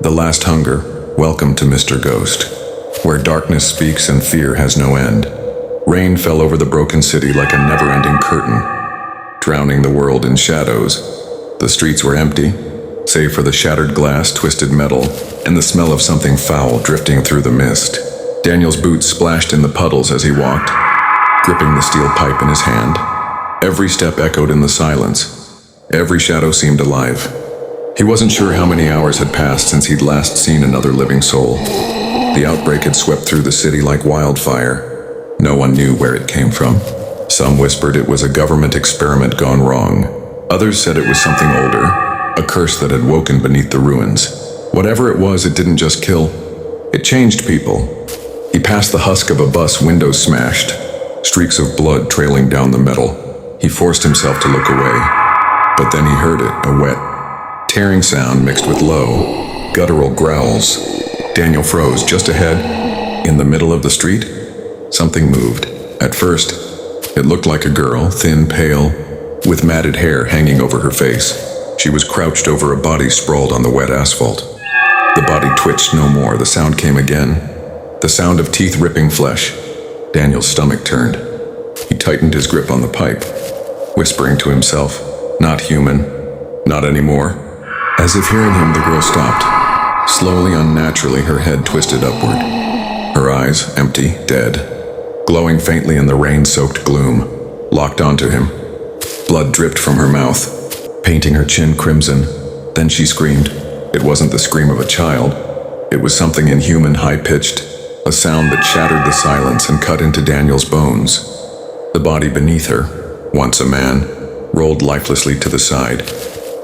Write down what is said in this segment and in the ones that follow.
The Last Hunger, welcome to Mr.Ghost, where darkness speaks and fear has no end. Rain fell over the broken city like a never-ending curtain, drowning the world in shadows. The streets were empty, save for the shattered glass, twisted metal, and the smell of something foul drifting through the mist. Daniel's boots splashed in the puddles as he walked, gripping the steel pipe in his hand. Every step echoed in the silence. Every shadow seemed alive. He wasn't sure how many hours had passed since he'd last seen another living soul. The outbreak had swept through the city like wildfire. No one knew where it came from. Some whispered it was a government experiment gone wrong. Others said it was something older, a curse that had woken beneath the ruins. Whatever it was, it didn't just kill. It changed people. He passed the husk of a bus, windows smashed, streaks of blood trailing down the metal. He forced himself to look away, but then he heard it, a wet, tearing sound mixed with low, guttural growls. Daniel froze just ahead, in the middle of the street. Something moved. At first, it looked like a girl, thin, pale, with matted hair hanging over her face. She was crouched over a body sprawled on the wet asphalt. The body twitched no more. The sound came again. The sound of teeth ripping flesh. Daniel's stomach turned. He tightened his grip on the pipe, whispering to himself, "Not human. Not anymore." As if hearing him, the girl stopped. Slowly, unnaturally, her head twisted upward. Her eyes, empty, dead, glowing faintly in the rain-soaked gloom, locked onto him. Blood dripped from her mouth, painting her chin crimson. Then she screamed. It wasn't the scream of a child. It was something inhuman, high-pitched, a sound that shattered the silence and cut into Daniel's bones. The body beneath her, once a man, rolled lifelessly to the side,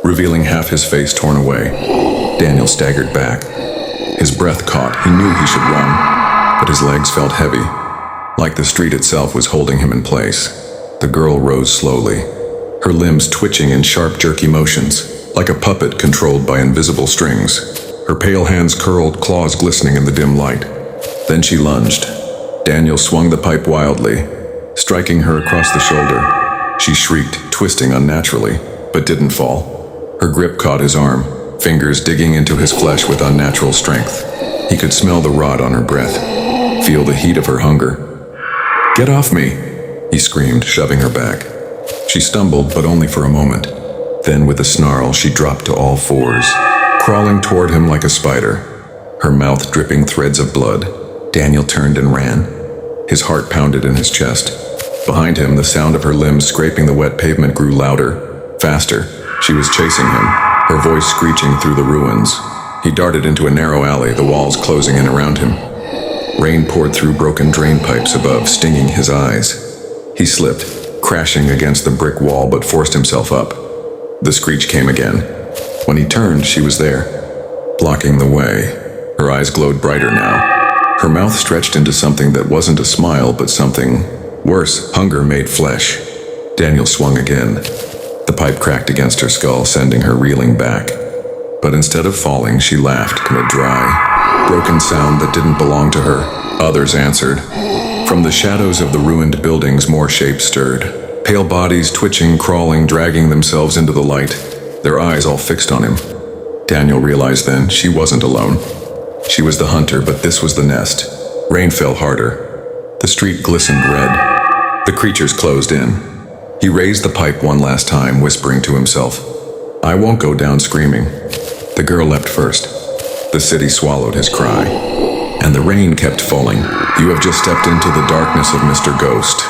revealing half his face torn away. Daniel staggered back. His breath caught. He knew he should run, but his legs felt heavy, like the street itself was holding him in place. The girl rose slowly, her limbs twitching in sharp, jerky motions, like a puppet controlled by invisible strings. Her pale hands curled, claws glistening in the dim light. Then she lunged. Daniel swung the pipe wildly, striking her across the shoulder. She shrieked, twisting unnaturally, but didn't fall. Her grip caught his arm, fingers digging into his flesh with unnatural strength. He could smell the rot on her breath, feel the heat of her hunger. "Get off me!" he screamed, shoving her back. She stumbled, but only for a moment. Then, with a snarl, she dropped to all fours, crawling toward him like a spider, her mouth dripping threads of blood. Daniel turned and ran. His heart pounded in his chest. Behind him, the sound of her limbs scraping the wet pavement grew louder, faster. She was chasing him, her voice screeching through the ruins. He darted into a narrow alley, the walls closing in around him. Rain poured through broken drain pipes above, stinging his eyes. He slipped, crashing against the brick wall, but forced himself up. The screech came again. When he turned, she was there, blocking the way. Her eyes glowed brighter now. Her mouth stretched into something that wasn't a smile, but something worse. Hunger made flesh. Daniel swung again. The pipe cracked against her skull, sending her reeling back. But instead of falling, she laughed in a dry, broken sound that didn't belong to her. Others answered. From the shadows of the ruined buildings, more shapes stirred. Pale bodies twitching, crawling, dragging themselves into the light, their eyes all fixed on him. Daniel realized then she wasn't alone. She was the hunter, but this was the nest. Rain fell harder. The street glistened red. The creatures closed in. He raised the pipe one last time, whispering to himself, "I won't go down screaming." The girl leapt first. The city swallowed his cry. And the rain kept falling. You have just stepped into the darkness of Mr. Ghost.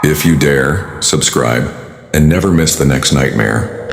If you dare, subscribe, and never miss the next nightmare.